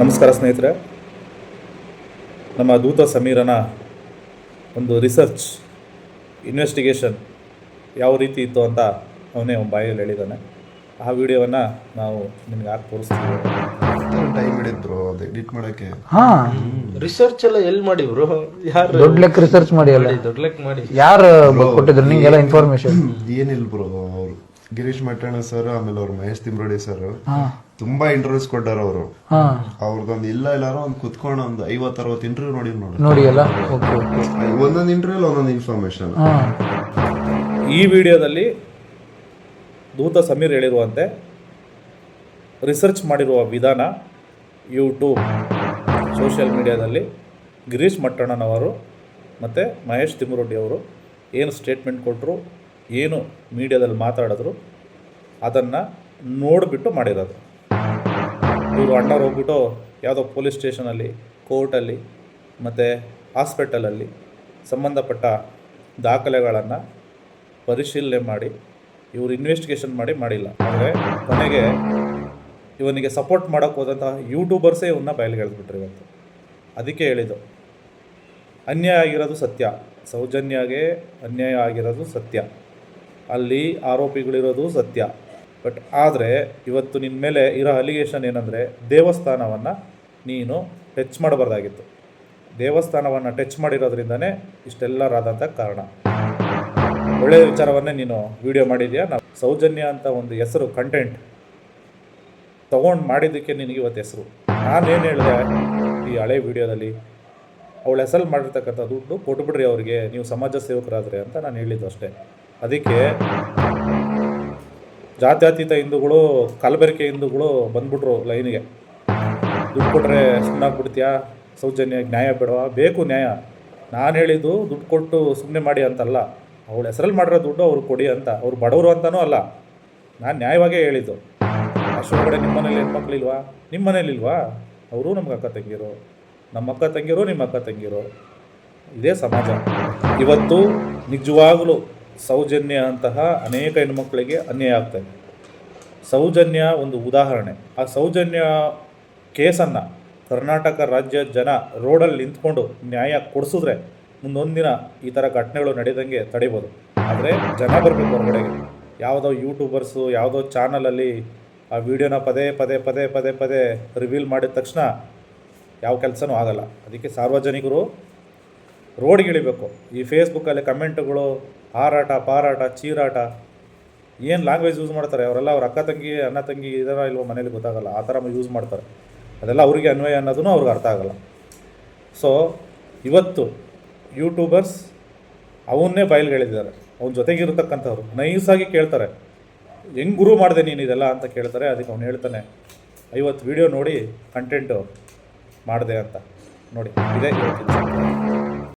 ನಮಸ್ಕಾರ ಸ್ನೇಹಿತರೆ. ನಮ್ಮ ದೂತ ಸಮೀರನ ಒಂದು ರಿಸರ್ಚ್ ಇನ್ವೆಸ್ಟಿಗೇಷನ್ ಯಾವ ರೀತಿ ಇತ್ತು ಅಂತ ಅವನೇ ಬಾಯಲ್ಲಿ ಹೇಳಿದ್ದಾನೆ. ಆ ವಿಡಿಯೋವನ್ನು ನಾವು ನಿಮ್ಗೆ ಯಾಕೆ ತೋರಿಸ್ತೀವಿ. ಟೈಮ್ ಹಿಡಿದ್ರು ಅದು ಎಡಿಟ್ ಮಾಡೋಕ್ಕೆ. ರಿಸರ್ಚ್ ಎಲ್ಲ ಎಲ್ಲಿ ಮಾಡಿ ಬ್ರೋ? ಯಾರು ದೊಡ್ಡ ಲೆಕ್ಕ ರಿಸರ್ಚ್ ಮಾಡಿ ಅಲ್ಲ, ದೊಡ್ಡ ಲೆಕ್ಕ ಮಾಡಿ ಯಾರು ಕೊಟ್ಟಿದ್ರು ನಿಂಗೆಲ್ಲ ಇನ್ಫಾರ್ಮೇಶನ್? ಏನಿಲ್ಲ ಬ್ರೋ, ಅವ್ರು ಗಿರೀಶ್ ಮಟ್ಟಣ್ಣ ಸರ್, ಆಮೇಲೆ ಅವ್ರು ಮಹೇಶ್ ತಿಮ್ರೋಡಿ ಸರ್ ತುಂಬಾ ಇಂಟರ್ವ್ಯೂಸ್ ಕೊಟ್ಟಾರ. ಅವರು ಅವ್ರದ್ದೊಂದು ಎಲ್ಲಾರು ಒಂದು ಕುತ್ಕೊಂಡು ಒಂದು 50-60 ಇಂಟರ್ವ್ಯೂ ನೋಡಿ ಅಲ್ಲ. ಒಂದೊಂದು ಇಂಟರ್ವ್ಯೂ ಒಂದೊಂದು ಇನ್ಫಾರ್ಮೇಶನ್. ಈ ವಿಡಿಯೋದಲ್ಲಿ ದೂತ ಸಮೀರ್ ಹೇಳಿರುವಂತೆ ರಿಸರ್ಚ್ ಮಾಡಿರುವ ವಿಧಾನ ಯೂಟ್ಯೂಬ್ ಸೋಷಿಯಲ್ ಮೀಡಿಯಾದಲ್ಲಿ ಗಿರೀಶ್ ಮಟ್ಟಣ್ಣನವರು ಮತ್ತು ಮಹೇಶ್ ತಿಮ್ಮರೊಡ್ಡಿ ಅವರು ಏನು ಸ್ಟೇಟ್ಮೆಂಟ್ ಕೊಟ್ಟರು, ಏನು ಮೀಡಿಯಾದಲ್ಲಿ ಮಾತಾಡಿದ್ರು, ಅದನ್ನು ನೋಡಿಬಿಟ್ಟು ಮಾಡಿರೋದು. ಇವರು ಅಣ್ಣವ್ರು ಹೋಗ್ಬಿಟ್ಟು ಯಾವುದೋ ಪೊಲೀಸ್ ಸ್ಟೇಷನಲ್ಲಿ, ಕೋರ್ಟಲ್ಲಿ ಮತ್ತು ಹಾಸ್ಪಿಟಲಲ್ಲಿ ಸಂಬಂಧಪಟ್ಟ ದಾಖಲೆಗಳನ್ನು ಪರಿಶೀಲನೆ ಮಾಡಿ ಇವರು ಇನ್ವೆಸ್ಟಿಗೇಷನ್ ಮಾಡಿಲ್ಲ. ಆದರೆ ಕೊನೆಗೆ ಇವನಿಗೆ ಸಪೋರ್ಟ್ ಮಾಡೋಕ್ಕೆ ಹೋದಂತಹ ಯೂಟ್ಯೂಬರ್ಸೇ ಇವನ್ನ ಬಯಲಿಗೆ ಎಳೆದ್ಬಿಟ್ರು ಇವತ್ತು. ಅದಕ್ಕೆ ಹೇಳಿದ್ದು, ಅನ್ಯಾಯ ಆಗಿರೋದು ಸತ್ಯ, ಸೌಜನ್ಯಗೆ ಅನ್ಯಾಯ ಆಗಿರೋದು ಸತ್ಯ, ಅಲ್ಲಿ ಆರೋಪಿಗಳಿರೋದು ಸತ್ಯ. ಬಟ್ ಆದರೆ ಇವತ್ತು ನಿನ್ನ ಮೇಲೆ ಇರೋ ಅಲಿಗೇಷನ್ ಏನಂದರೆ ದೇವಸ್ಥಾನವನ್ನು ನೀನು ಟಚ್ ಮಾಡಬಾರ್ದಾಗಿತ್ತು. ದೇವಸ್ಥಾನವನ್ನು ಟಚ್ ಮಾಡಿರೋದ್ರಿಂದನೇ ಇಷ್ಟೆಲ್ಲರಾದಂಥ ಕಾರಣ. ಒಳ್ಳೆಯ ವಿಚಾರವನ್ನೇ ನೀನು ವಿಡಿಯೋ ಮಾಡಿದ್ಯಾ. ನಾವು ಸೌಜನ್ಯ ಅಂತ ಒಂದು ಹೆಸರು ಕಂಟೆಂಟ್ ತೊಗೊಂಡು ಮಾಡಿದ್ದಕ್ಕೆ ನಿನಗೆ ಇವತ್ತು ಹೆಸರು. ನಾನೇನು ಹೇಳಿದೆ ಈ ಹಳೆ ವಿಡಿಯೋದಲ್ಲಿ, ಅವಳ ಹೆಸರು ಮಾಡಿರ್ತಕ್ಕಂಥ ದುಡ್ಡು ಕೊಟ್ಬಿಡ್ರಿ ಅವ್ರಿಗೆ, ನೀವು ಸಮಾಜ ಸೇವಕರಾದರೆ ಅಂತ ನಾನು ಹೇಳಿದ್ದು ಅಷ್ಟೇ. ಅದಕ್ಕೆ ಜಾತ್ಯತೀತ ಹಿಂದೂಗಳು, ಕಲಬೆರಕೆ ಹಿಂದೂಗಳು ಬಂದ್ಬಿಟ್ರು ಲೈನಿಗೆ. ದುಡ್ಡು ಕೊಟ್ಟರೆ ಸುಮ್ಮನಾಗ್ಬಿಡ್ತೀಯಾ, ಸೌಜನ್ಯಕ್ಕೆ ನ್ಯಾಯ ಬೇಡವಾ? ಬೇಕು ನ್ಯಾಯ. ನಾನು ಹೇಳಿದ್ದು ದುಡ್ಡು ಕೊಟ್ಟು ಸುಮ್ಮನೆ ಮಾಡಿ ಅಂತಲ್ಲ, ಅವಳ ಹೆಸರಲ್ಲಿ ಮಾಡಿರೋ ದುಡ್ಡು ಅವ್ರು ಕೊಡಿ ಅಂತ. ಅವ್ರು ಬಡವರು ಅಂತನೂ ಅಲ್ಲ, ನಾನು ನ್ಯಾಯವಾಗೇ ಹೇಳಿದ್ದು. ಅಷ್ಟೊಳಗಡೆ ನಿಮ್ಮ ಮನೇಲಿ ಹೆಣ್ಮಕ್ಳಿಲ್ವಾ? ನಿಮ್ಮ ಮನೇಲಿಲ್ವಾ? ಅವರು ನಮ್ಗೆ ಅಕ್ಕ ತಂಗಿರು, ನಮ್ಮ ಅಕ್ಕ ತಂಗಿರು, ನಿಮ್ಮ ಅಕ್ಕ ತಂಗಿರು, ಇದೇ ಸಮಾಜ. ಇವತ್ತು ನಿಜವಾಗಲೂ ಸೌಜನ್ಯ ಅಂತಹ ಅನೇಕ ಹೆಣ್ಮಕ್ಳಿಗೆ ಅನ್ಯಾಯ ಆಗ್ತಾಯಿದೆ. ಸೌಜನ್ಯ ಒಂದು ಉದಾಹರಣೆ. ಆ ಸೌಜನ್ಯ ಕೇಸನ್ನು ಕರ್ನಾಟಕ ರಾಜ್ಯ ಜನ ರೋಡಲ್ಲಿ ನಿಂತ್ಕೊಂಡು ನ್ಯಾಯ ಕೊಡಿಸಿದ್ರೆ ಮುಂದೊಂದು ದಿನ ಈ ಥರ ಘಟನೆಗಳು ನಡೆದಂಗೆ ತಡಿಬೋದು. ಆದರೆ ಜನ ಬರಬೇಕು ಹೊರಗಡೆಗೆ. ಯಾವುದೋ ಯೂಟ್ಯೂಬರ್ಸು, ಯಾವುದೋ ಚಾನಲಲ್ಲಿ ಆ ವಿಡಿಯೋನ ಪದೇ ಪದೇ ಪದೇ ಪದೇ ಪದೇ ರಿವೀಲ್ ಮಾಡಿದ ತಕ್ಷಣ ಯಾವ ಕೆಲಸನೂ ಆಗಲ್ಲ. ಅದಕ್ಕೆ ಸಾರ್ವಜನಿಕರು ರೋಡ್ಗಿಳಿಬೇಕು. ಈ ಫೇಸ್ಬುಕ್ಕಲ್ಲಿ ಕಮೆಂಟ್ಗಳು, ಹಾರಾಟ, ಪಾರಾಟ, ಚೀರಾಟ, ಏನು ಲ್ಯಾಂಗ್ವೇಜ್ ಯೂಸ್ ಮಾಡ್ತಾರೆ ಅವರೆಲ್ಲ. ಅವ್ರ ಅಕ್ಕ ತಂಗಿ, ಅಣ್ಣ ತಂಗಿ ಇದರ ಇಲ್ವೋ ಮನೇಲಿ ಗೊತ್ತಾಗಲ್ಲ, ಆ ಥರ ಯೂಸ್ ಮಾಡ್ತಾರೆ. ಅದೆಲ್ಲ ಅವರಿಗೆ ಅನ್ವಯ ಅನ್ನೋದೂ ಅವ್ರಿಗೆ ಅರ್ಥ ಆಗಲ್ಲ. ಸೊ ಇವತ್ತು ಯೂಟ್ಯೂಬರ್ಸ್ ಅವನ್ನೇ ಬಯಲಿಗೆ ಎಳೆದಿದ್ದಾರೆ. ಅವನ ಜೊತೆಗಿರ್ತಕ್ಕಂಥವ್ರು ನೈಸಾಗಿ ಕೇಳ್ತಾರೆ, ಹೆಂಗೆ ಗುರು ಮಾಡಿದೆ ನೀನು ಇದೆಲ್ಲ ಅಂತ ಕೇಳ್ತಾರೆ. ಅದಕ್ಕೆ ಅವ್ನು ಹೇಳ್ತಾನೆ, 50 ವೀಡಿಯೋ ನೋಡಿ ಕಂಟೆಂಟು ಮಾಡಿದೆ ಅಂತ. ನೋಡಿ, ಇದೇ ಹೇಳ್ತೀನಿ.